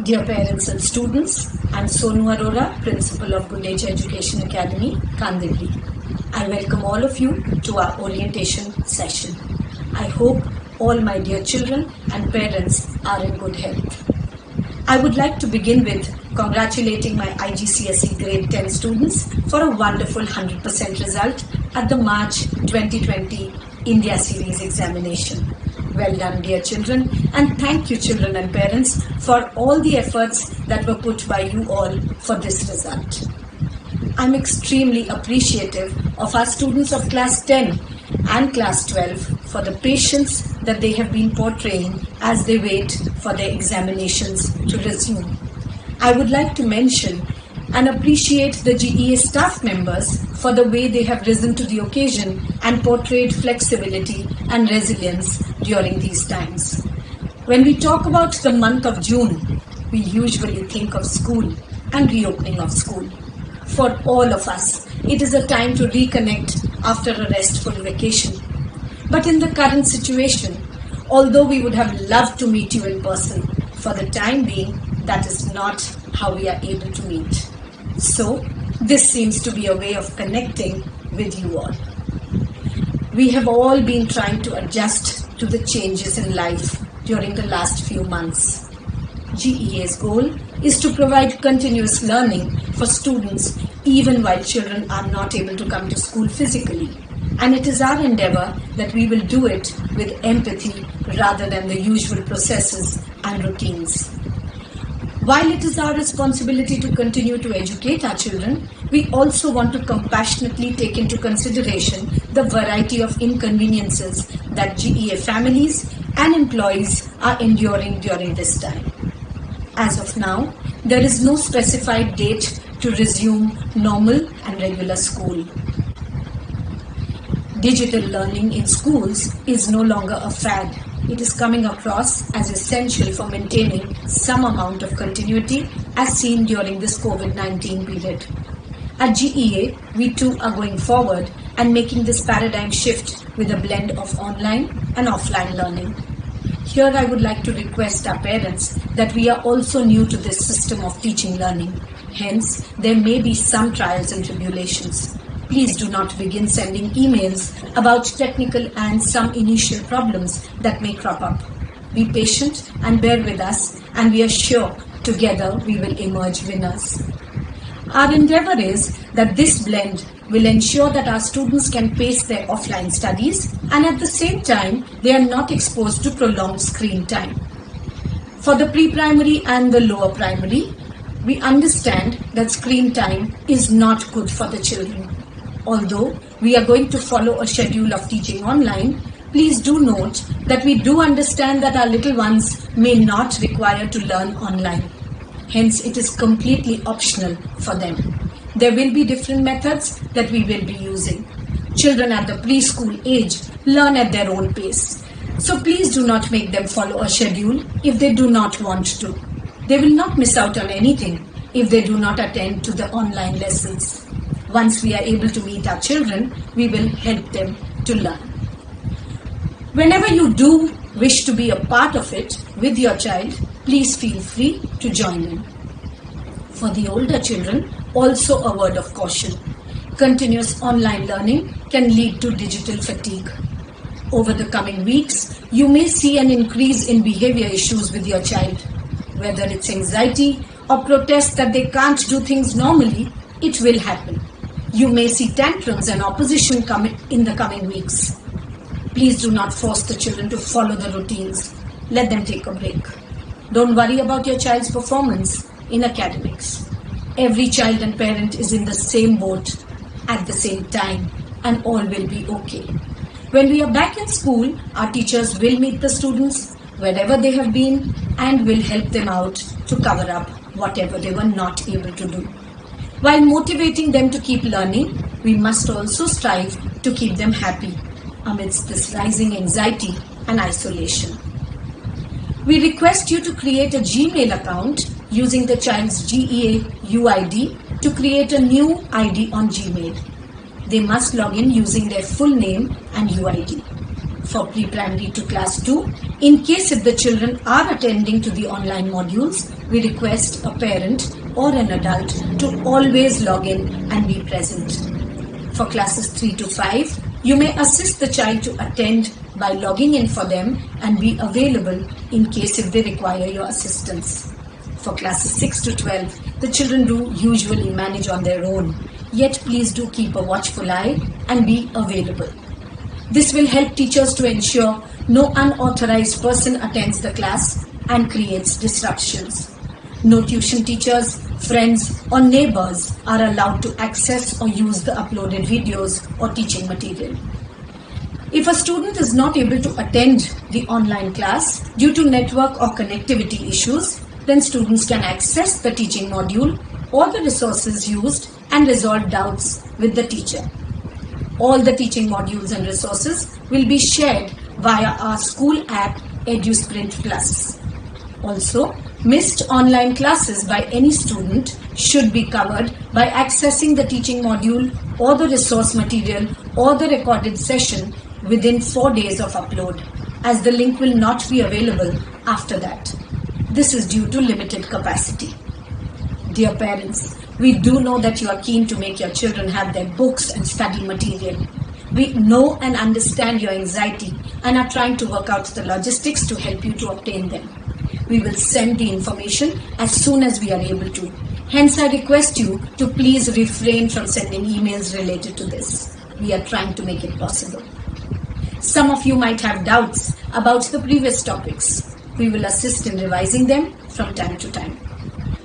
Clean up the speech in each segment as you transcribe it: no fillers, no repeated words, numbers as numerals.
Dear parents and students, I am Sonu Arora, Principal of Good Age Education Academy, Kandivali. I welcome all of you to our orientation session. I hope all my dear children and parents are in good health. I would like to begin with congratulating my IGCSE Grade 10 students for a wonderful 100% result at the March 2020 India Series examination. Well done, dear children, and thank you, children and parents, for all the efforts that were put by you all for this result. I'm extremely appreciative of our students of Class 10 and Class 12 for the patience that they have been portraying as they wait for their examinations to resume. I would like to mention and appreciate the GEA staff members for the way they have risen to the occasion and portrayed flexibility and resilience during these times. When we talk about the month of June, we usually think of school and reopening of school. For all of us, it is a time to reconnect after a restful vacation. But in the current situation, although we would have loved to meet you in person, for the time being, that is not how we are able to meet. So, this seems to be a way of connecting with you all. We have all been trying to adjust to the changes in life during the last few months. GEA's goal is to provide continuous learning for students even while children are not able to come to school physically. And it is our endeavor that we will do it with empathy rather than the usual processes and routines. While it is our responsibility to continue to educate our children, we also want to compassionately take into consideration the variety of inconveniences that GEA families and employees are enduring during this time. As of now, there is no specified date to resume normal and regular school. Digital learning in schools is no longer a fad. It is coming across as essential for maintaining some amount of continuity as seen during this COVID-19 period. At GEA, we too are going forward and making this paradigm shift with a blend of online and offline learning. Here I would like to request our parents that we are also new to this system of teaching learning. Hence, there may be some trials and tribulations. Please do not begin sending emails about technical and some initial problems that may crop up. Be patient and bear with us, and we are sure together we will emerge winners. Our endeavor is that this blend will ensure that our students can pace their offline studies and at the same time they are not exposed to prolonged screen time. For the pre-primary and the lower primary, we understand that screen time is not good for the children. Although we are going to follow a schedule of teaching online, please do note that we do understand that our little ones may not require to learn online. Hence, it is completely optional for them. There will be different methods that we will be using. Children at the preschool age learn at their own pace. So please do not make them follow a schedule if they do not want to. They will not miss out on anything if they do not attend to the online lessons. Once we are able to meet our children, we will help them to learn. Whenever you do wish to be a part of it with your child, please feel free to join in. For the older children, also a word of caution. Continuous online learning can lead to digital fatigue. Over the coming weeks, you may see an increase in behavior issues with your child. Whether it's anxiety or protest that they can't do things normally, it will happen. You may see tantrums and opposition in the coming weeks. Please do not force the children to follow the routines. Let them take a break. Don't worry about your child's performance in academics. Every child and parent is in the same boat at the same time, and all will be okay. When we are back in school, our teachers will meet the students wherever they have been and will help them out to cover up whatever they were not able to do. While motivating them to keep learning, we must also strive to keep them happy amidst this rising anxiety and isolation. We request you to create a Gmail account using the child's GEA UID to create a new ID on Gmail. They must log in using their full name and UID. for pre-primary to class 2. In case if the children are attending to the online modules, we request a parent or an adult to always log in and be present. For classes 3 to 5, you may assist the child to attend by logging in for them and be available in case if they require your assistance. For classes 6 to 12, the children do usually manage on their own. Yet please do keep a watchful eye and be available. This will help teachers to ensure no unauthorized person attends the class and creates disruptions. No tuition teachers, friends or neighbors are allowed to access or use the uploaded videos or teaching material. If a student is not able to attend the online class due to network or connectivity issues, then students can access the teaching module or the resources used and resolve doubts with the teacher. All the teaching modules and resources will be shared via our school app EduSprint Plus. Also, missed online classes by any student should be covered by accessing the teaching module or the resource material or the recorded session within 4 days of upload, as the link will not be available after that. This is due to limited capacity. Dear parents, we do know that you are keen to make your children have their books and study material. We know and understand your anxiety and are trying to work out the logistics to help you to obtain them. We will send the information as soon as we are able to. Hence, I request you to please refrain from sending emails related to this. We are trying to make it possible. Some of you might have doubts about the previous topics. We will assist in revising them from time to time.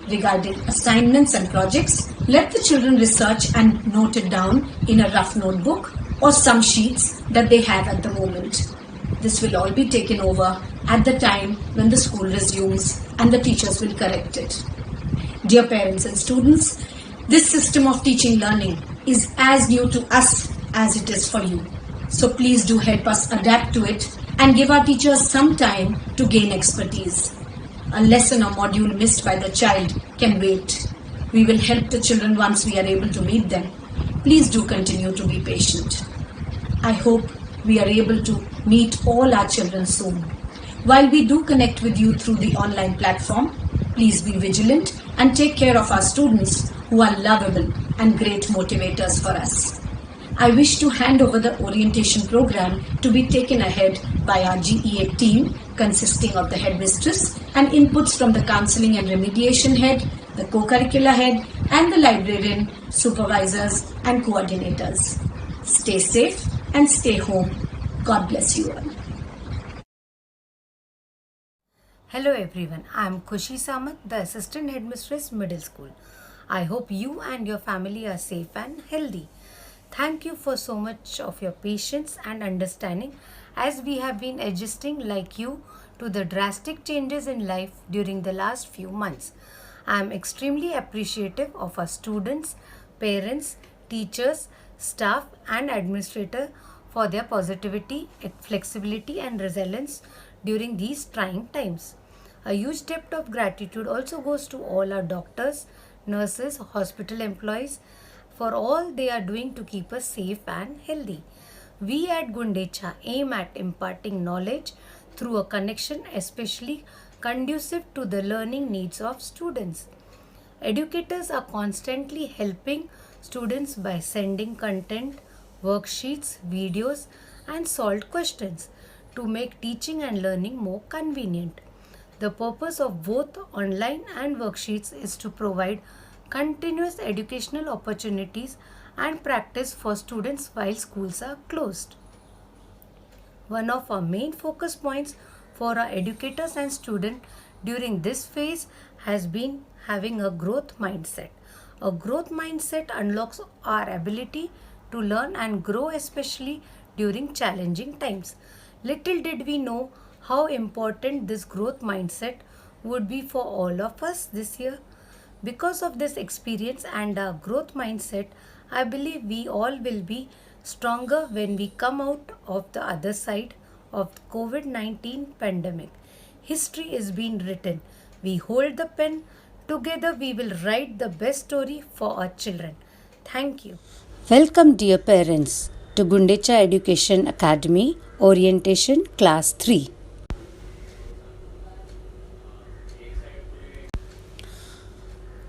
Regarding assignments and projects, let the children research and note it down in a rough notebook or some sheets that they have at the moment. This will all be taken over at the time when the school resumes and the teachers will correct it. Dear parents and students, this system of teaching learning is as new to us as it is for you. So please do help us adapt to it and give our teachers some time to gain expertise. A lesson or module missed by the child can wait. We will help the children once we are able to meet them. Please do continue to be patient. I hope we are able to meet all our children soon. While we do connect with you through the online platform, please be vigilant and take care of our students who are lovable and great motivators for us. I wish to hand over the orientation program to be taken ahead by our GEA team consisting of the headmistress and inputs from the counseling and remediation head, the co-curricular head and the librarian, supervisors and coordinators. Stay safe and stay home. God bless you all. Hello everyone, I am Khushi Samat, the Assistant Headmistress Middle School. I hope you and your family are safe and healthy. Thank you for so much of your patience and understanding as we have been adjusting like you to the drastic changes in life during the last few months. I am extremely appreciative of our students, parents, teachers, staff and administrator for their positivity, flexibility and resilience during these trying times. A huge debt of gratitude also goes to all our doctors, nurses, hospital employees for all they are doing to keep us safe and healthy. We at Gundecha aim at imparting knowledge through a connection especially conducive to the learning needs of students. Educators are constantly helping students by sending content, worksheets, videos and solved questions to make teaching and learning more convenient. The purpose of both online and worksheets is to provide continuous educational opportunities and practice for students while schools are closed. One of our main focus points for our educators and students during this phase has been having a growth mindset. A growth mindset unlocks our ability to learn and grow, especially during challenging times. Little did we know how important this growth mindset would be for all of us this year. Because of this experience and our growth mindset, I believe we all will be stronger when we come out of the other side of the COVID-19 pandemic. History is being written. We hold the pen. Together we will write the best story for our children. Thank you. Welcome dear parents to Gundecha Education Academy Orientation Class 3.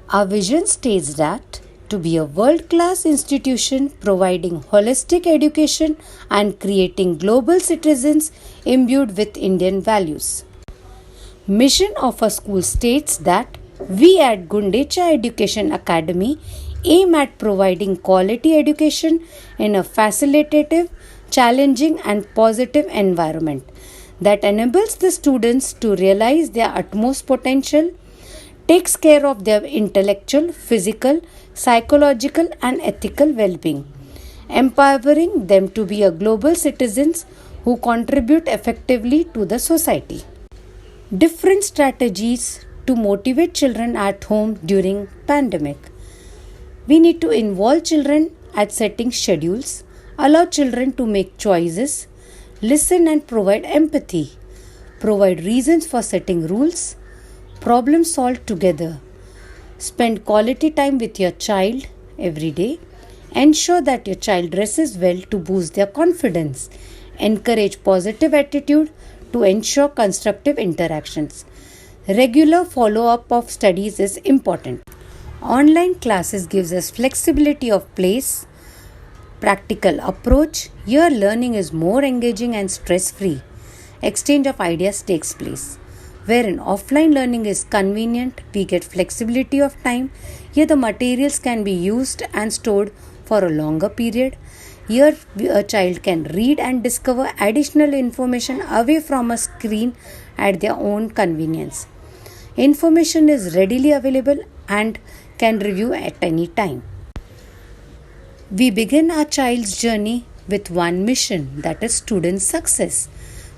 Our vision states that to be a world-class institution providing holistic education and creating global citizens imbued with Indian values. Mission of our school states that we at Gundecha Education Academy aim at providing quality education in a facilitative, challenging and positive environment that enables the students to realize their utmost potential, takes care of their intellectual, physical, psychological and ethical well-being, empowering them to be a global citizens who contribute effectively to the society. Different strategies to motivate children at home during pandemic. We need to involve children at setting schedules, allow children to make choices, listen and provide empathy, provide reasons for setting rules, problem solve together, spend quality time with your child every day, ensure that your child dresses well to boost their confidence, encourage positive attitude to ensure constructive interactions. Regular follow-up of studies is important. Online classes gives us flexibility of place, practical approach. Here learning is more engaging and stress-free. Exchange of ideas takes place. Wherein offline learning is convenient, we get flexibility of time. Here the materials can be used and stored for a longer period. Here a child can read and discover additional information away from a screen at their own convenience. Information is readily available and can review at any time. We begin our child's journey with one mission, that is student success.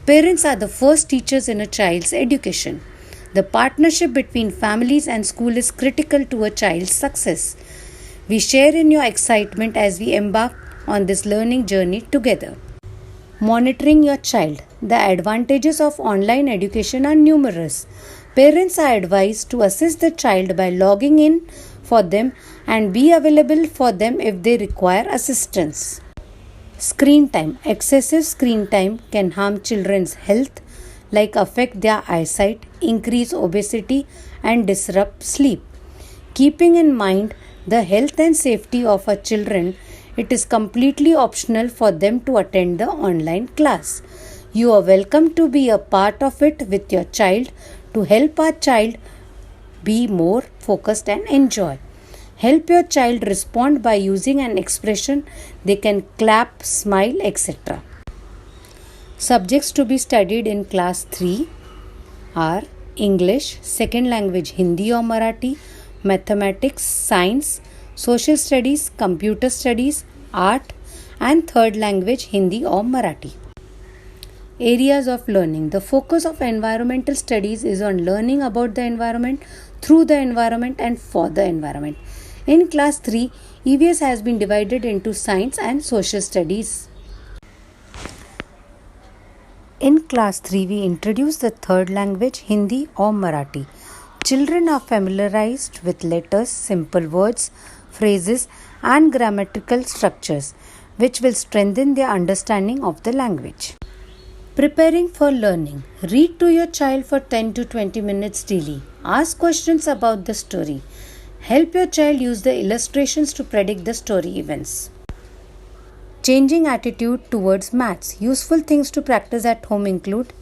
Parents are the first teachers in a child's education. The partnership between families and school is critical to a child's success. We share in your excitement as we embark on this learning journey together. Monitoring your child. The advantages of online education are numerous. Parents are advised to assist the child by logging in for them and be available for them if they require assistance. Screen time. Excessive screen time can harm children's health, like affect their eyesight, increase obesity and disrupt sleep. Keeping in mind the health and safety of our children, it is completely optional for them to attend the online class. You are welcome to be a part of it with your child to help our child be more focused and enjoy. Help your child respond by using an expression they can clap, smile, etc. Subjects to be studied in class 3 are English, second language Hindi or Marathi, mathematics, science, social studies, computer studies, art and third language Hindi or Marathi. Areas of learning. The focus of environmental studies is on learning about the environment, through the environment and for the environment. In class 3, EVS has been divided into science and social studies. In class 3, we introduce the third language Hindi or Marathi. Children are familiarized with letters, simple words, phrases and grammatical structures, which will strengthen their understanding of the language. Preparing for learning. Read to your child for 10 to 20 minutes daily. Ask questions about the story. Help your child use the illustrations to predict the story events. Changing attitude towards maths. Useful things to practice at home include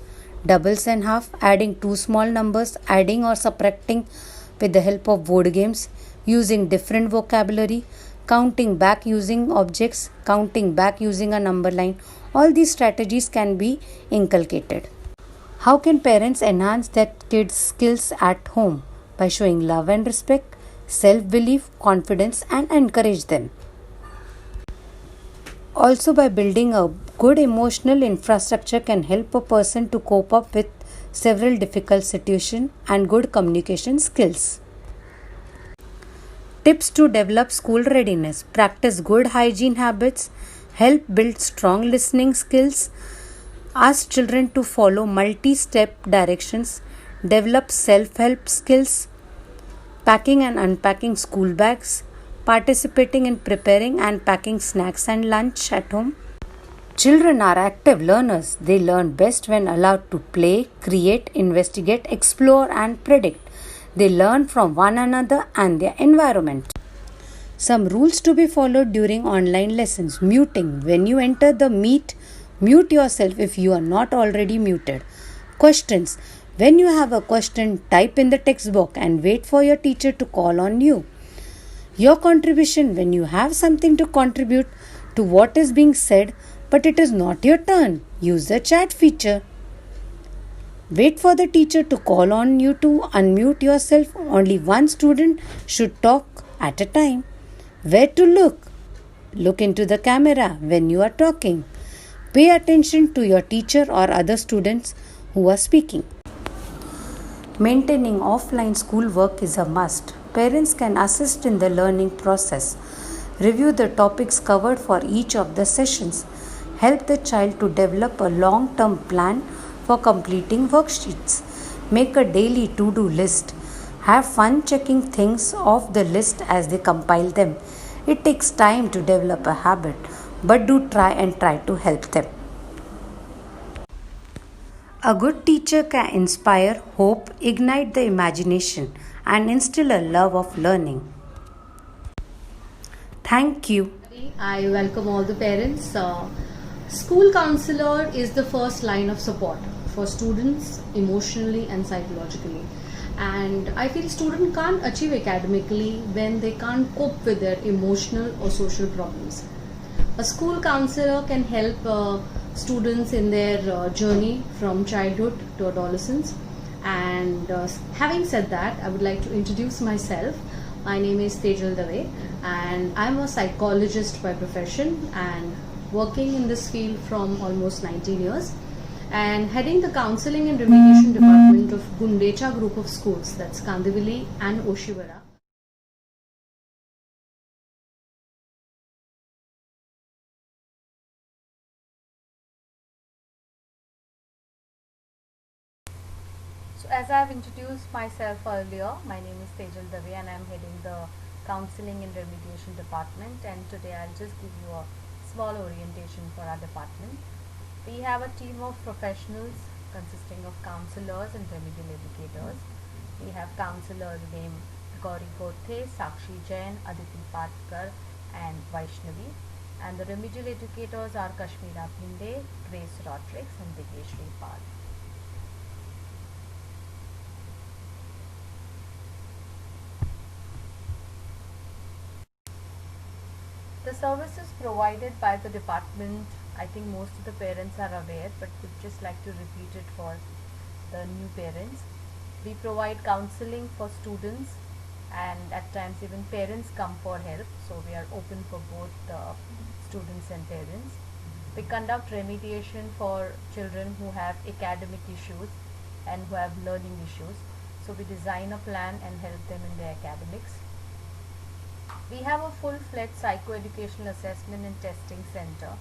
doubles and half, adding two small numbers, adding or subtracting with the help of board games, using different vocabulary, counting back using objects, counting back using a number line. All these strategies can be inculcated. How can parents enhance their kids' skills at home? By showing love and respect, self-belief, confidence and encourage them. Also by building a good emotional infrastructure can help a person to cope up with several difficult situations and good communication skills. Tips to develop school readiness. Practice good hygiene habits. Help build strong listening skills. Ask children to follow multi-step directions. Develop self-help skills. Packing and unpacking school bags. Participating in preparing and packing snacks and lunch at home. Children are active learners. They learn best when allowed to play, create, investigate, explore, and predict. They learn from one another and their environment. Some rules to be followed during online lessons. Muting. When you enter the meet, mute yourself if you are not already muted. Questions. When you have a question, type in the text box and wait for your teacher to call on you. Your contribution. When you have something to contribute to what is being said, but it is not your turn, use the chat feature. Wait for the teacher to call on you to unmute yourself. Only one student should talk at a time. Where to look? Look into the camera when you are talking. Pay attention to your teacher or other students who are speaking. Maintaining offline schoolwork is a must. Parents can assist in the learning process. Review the topics covered for each of the sessions. Help the child to develop a long-term plan for completing worksheets. Make a daily to-do list. Have fun checking things off the list as they compile them. It takes time to develop a habit, but do try to help them. A good teacher can inspire hope, ignite the imagination, and instill a love of learning. Thank you. I welcome all the parents. School counselor is the first line of support for students emotionally and psychologically. And I feel students can't achieve academically when they can't cope with their emotional or social problems. A school counselor can help students in their journey from childhood to adolescence. And having said that, I would like to introduce myself. My name is Tejal Dave and I'm a psychologist by profession and working in this field from almost 19 years and heading the counseling and remediation department of Gundecha group of schools, that's Kandivali and Oshiwara. So as I have introduced myself earlier, my name is Tejal Dave and I am heading the counseling and remediation department, and today I'll just give you a small orientation for our department. We have a team of professionals consisting of counselors and remedial educators. We have counselors named Gauri Gothe, Sakshi Jain, Aditi Patkar and Vaishnavi, and the remedial educators are Kashmira Phinde, Grace Rodrigues and Digeshri Pal. The services provided by the department, I think most of the parents are aware, but would just like to repeat it for the new parents. We provide counseling for students and at times even parents come for help, so we are open for both students and parents. We conduct remediation for children who have academic issues and who have learning issues, so we design a plan and help them in their academics. We have a full-fledged psychoeducational assessment and testing center.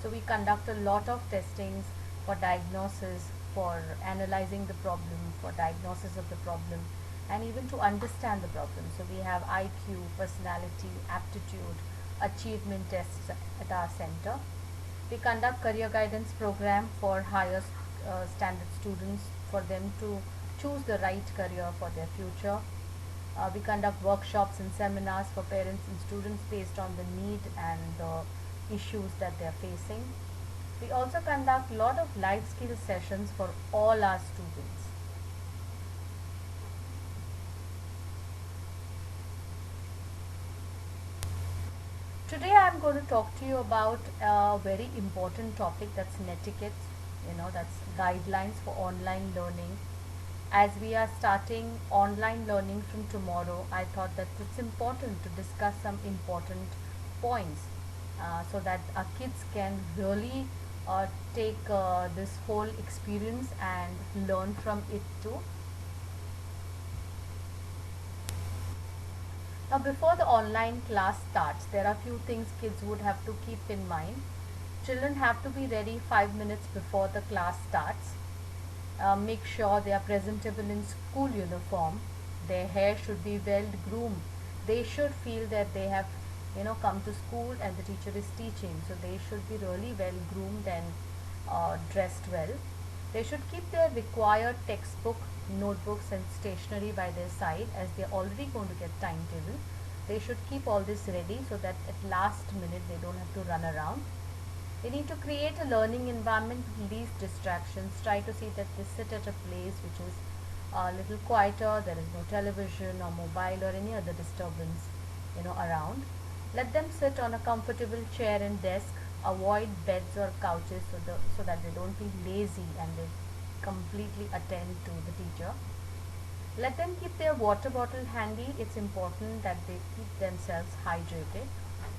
So we conduct a lot of testings for diagnosis, for analyzing the problem, for diagnosis of the problem, and even to understand the problem. So we have IQ, personality, aptitude, achievement tests at our center. We conduct career guidance program for higher standard students for them to choose the right career for their future. We conduct workshops and seminars for parents and students based on the need and the issues that they are facing. We also conduct a lot of life skill sessions for all our students. Today I am going to talk to you about a very important topic, that's netiquette, that's guidelines for online learning. As we are starting online learning from tomorrow, I thought that it's important to discuss some important points so that our kids can really take this whole experience and learn from it too. Now, before the online class starts, there are few things kids would have to keep in mind. Children have to be ready 5 minutes before the class starts. Make sure they are presentable in school uniform. Their hair should be well groomed. They should feel that they have come to school and the teacher is teaching, so they should be really well groomed and dressed well. They should keep their required textbook, notebooks and stationery by their side, as they are already going to get timetable. They should keep all this ready so that at last minute they don't have to run around. They need to create a learning environment with least distractions. Try to see that they sit at a place which is a little quieter. There is no television or mobile or any other disturbance around. Let them sit on a comfortable chair and desk. Avoid beds or couches so that they don't feel lazy and they completely attend to the teacher. Let them keep their water bottle handy. It's important that they keep themselves hydrated,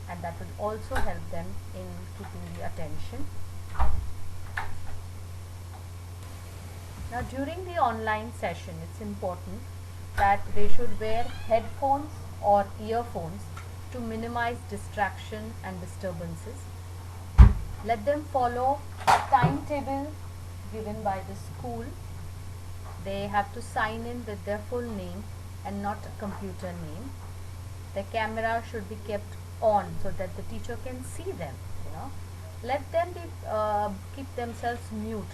and that will also help them in keeping the attention. Now during the online session, it's important that they should wear headphones or earphones to minimize distraction and disturbances. Let them follow a timetable given by the school. They have to sign in with their full name and not a computer name. The camera should be kept on so that the teacher can see them. Let them keep themselves mute.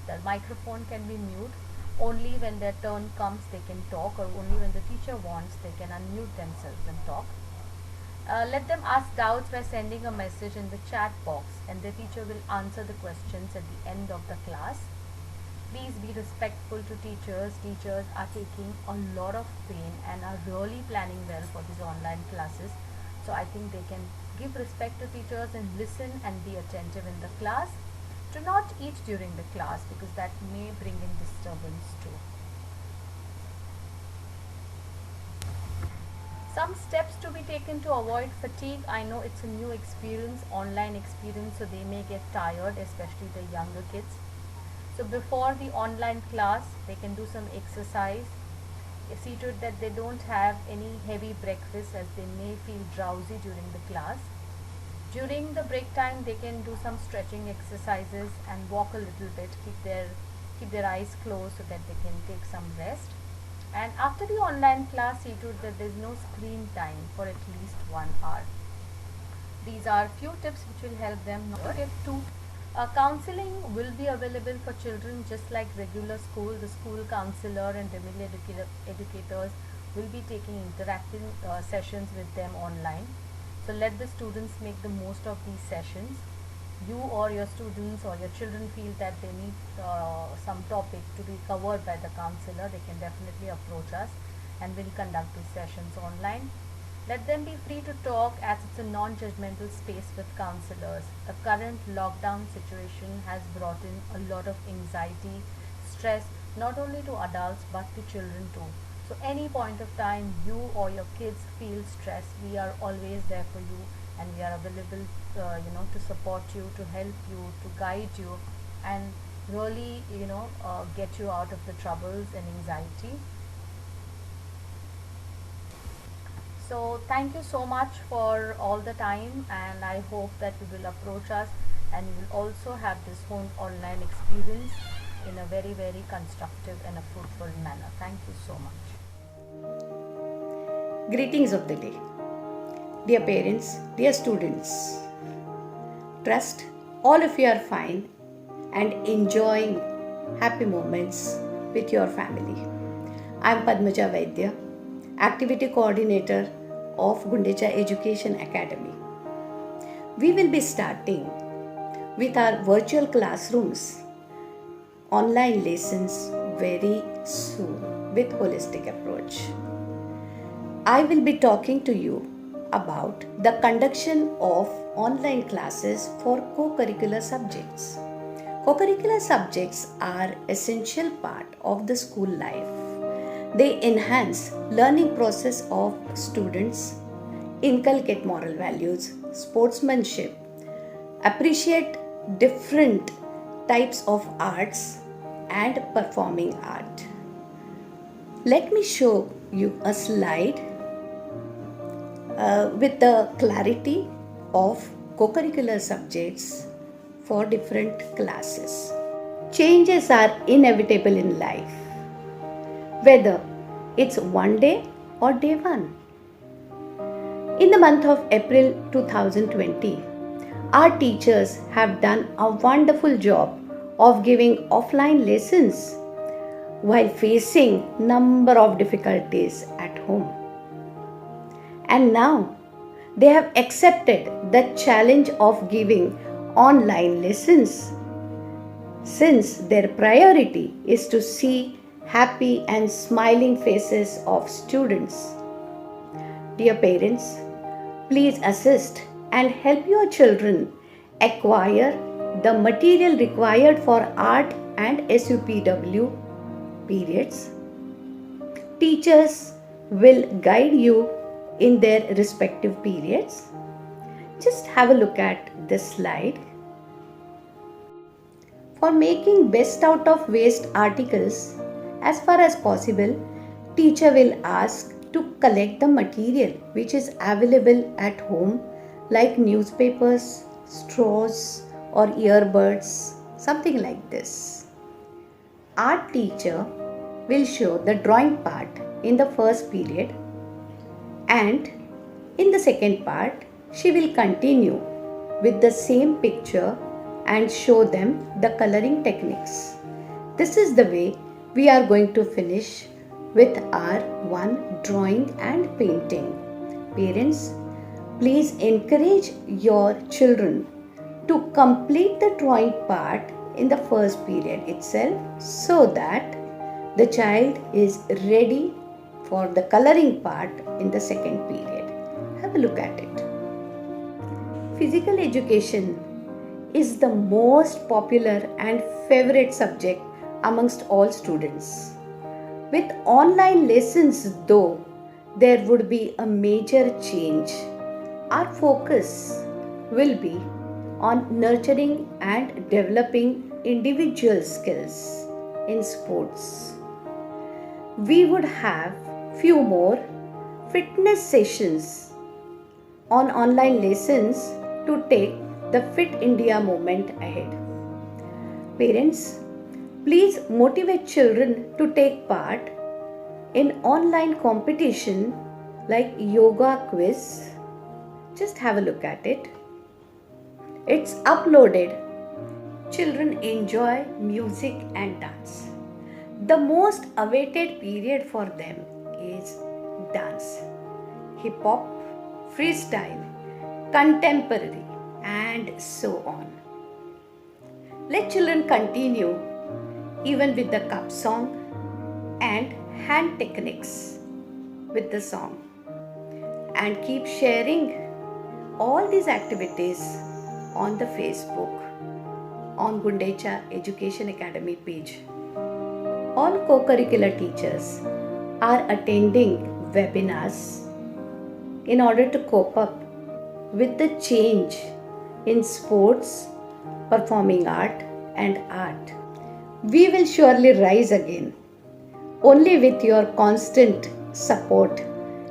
The microphone can be mute. Only when their turn comes they can talk, or only when the teacher wants they can unmute themselves and talk. Let them ask doubts by sending a message in the chat box, and the teacher will answer the questions at the end of the class. Please be respectful to teachers. Teachers are taking a lot of pain and are really planning well for these online classes. So I think they can give respect to teachers and listen and be attentive in the class. Do not eat during the class because that may bring in disturbance too. Some steps to be taken to avoid fatigue. I know it's a new experience, online experience, so they may get tired, especially the younger kids. So before the online class, they can do some exercise. See to it that they don't have any heavy breakfast, as they may feel drowsy during the class. During the break time, they can do some stretching exercises and walk a little bit. Keep their eyes closed so that they can take some rest. And after the online class, see to it that there is no screen time for at least 1 hour. These are few tips which will help them. Tip 2. Counseling will be available for children just like regular school. The school counselor and remedial educators will be taking interactive sessions with them online. So let the students make the most of these sessions. You or your students or your children feel that they need some topic to be covered by the counselor, they can definitely approach us and we'll conduct these sessions online. Let them be free to talk, as it's a non-judgmental space with counselors. The current lockdown situation has brought in a lot of anxiety, stress, not only to adults but to children too. So any point of time you or your kids feel stressed, we are always there for you, and we are available to support you, to help you, to guide you, and really get you out of the troubles and anxiety. So thank you so much for all the time, and I hope that you will approach us and you will also have this whole online experience in a very, very constructive and a fruitful manner. Thank you so much. Greetings of the day. Dear parents, dear students, trust all of you are fine and enjoying happy moments with your family. I am Padmaja Vaidya, Activity Coordinator of Gundecha Education Academy. We will be starting with our virtual classrooms, online lessons very soon with holistic approach. I will be talking to you about the conduction of online classes for co-curricular subjects. Co-curricular subjects are essential part of the school life. They enhance learning process of students, inculcate moral values, sportsmanship, appreciate different types of arts and performing art. Let me show you a slide with the clarity of co-curricular subjects for different classes. Changes are inevitable in life, whether it's one day or day one. In the month of April 2020, our teachers have done a wonderful job of giving offline lessons while facing number of difficulties at home. And now they have accepted the challenge of giving online lessons since their priority is to see happy and smiling faces of students. Dear parents, please assist and help your children acquire the material required for art and SUPW periods. Teachers will guide you in their respective periods. Just have a look at this slide. For making best out of waste articles, as far as possible, teacher will ask to collect the material which is available at home, like newspapers, straws or earbuds, something like this. Art teacher will show the drawing part in the first period, and in the second part she will continue with the same picture and show them the coloring techniques. This is the way we are going to finish with our one drawing and painting. Parents, please encourage your children to complete the drawing part in the first period itself so that the child is ready for the coloring part in the second period. Have a look at it. Physical education is the most popular and favorite subject amongst all students. With online lessons though, there would be a major change. Our focus will be on nurturing and developing individual skills in sports. We would have few more fitness sessions on online lessons to take the Fit India movement ahead. Parents, please motivate children to take part in online competition like yoga quiz. Just have a look at it. It's uploaded. Children enjoy music and dance. The most awaited period for them is dance. Hip hop, freestyle, contemporary, and so on. Let children continue even with the cup song and hand techniques with the song, and keep sharing all these activities on the Facebook on Gundecha Education Academy page. All co-curricular teachers are attending webinars in order to cope up with the change in sports, performing art and art. We will surely rise again only with your constant support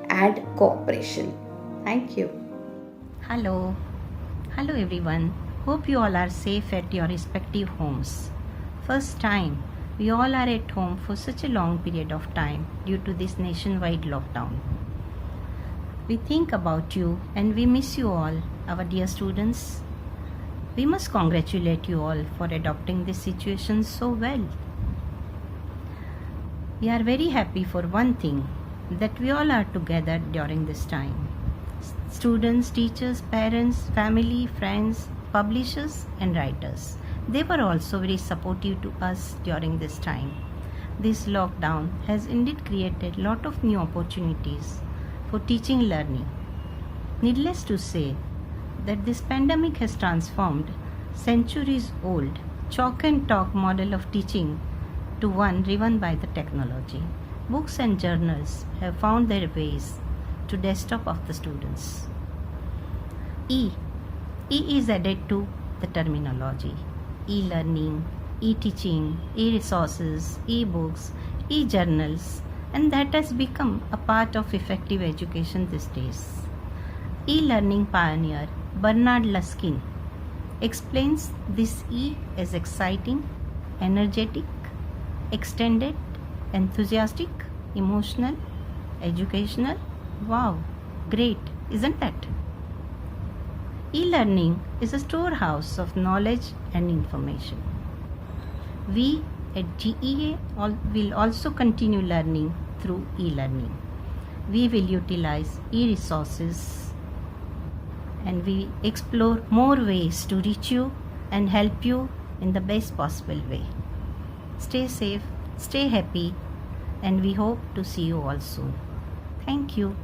and cooperation. Thank you. Hello everyone. Hope you all are safe at your respective homes. First time we all are at home for such a long period of time due to this nationwide lockdown. We think about you and we miss you all, our dear students. We must congratulate you all for adopting this situation so well. We are very happy for one thing, that we all are together during this time. Students, teachers, parents, family, friends, publishers and writers. They were also very supportive to us during this time. This lockdown has indeed created a lot of new opportunities for teaching learning. Needless to say that this pandemic has transformed centuries old chalk and talk model of teaching to one driven by the technology. Books and journals have found their ways to desktop of the students. E is added to the terminology. E-learning, e-teaching, e-resources, e-books, e-journals, and that has become a part of effective education these days. E-learning pioneer Bernard Luskin explains this E as exciting, energetic, extended, enthusiastic, emotional, educational. Wow, great! isn't it? E-learning is a storehouse of knowledge and information. We at GEA will also continue learning through e-learning. We will utilize e-resources and we explore more ways to reach you and help you in the best possible way. Stay safe, stay happy, and we hope to see you all soon. Thank you.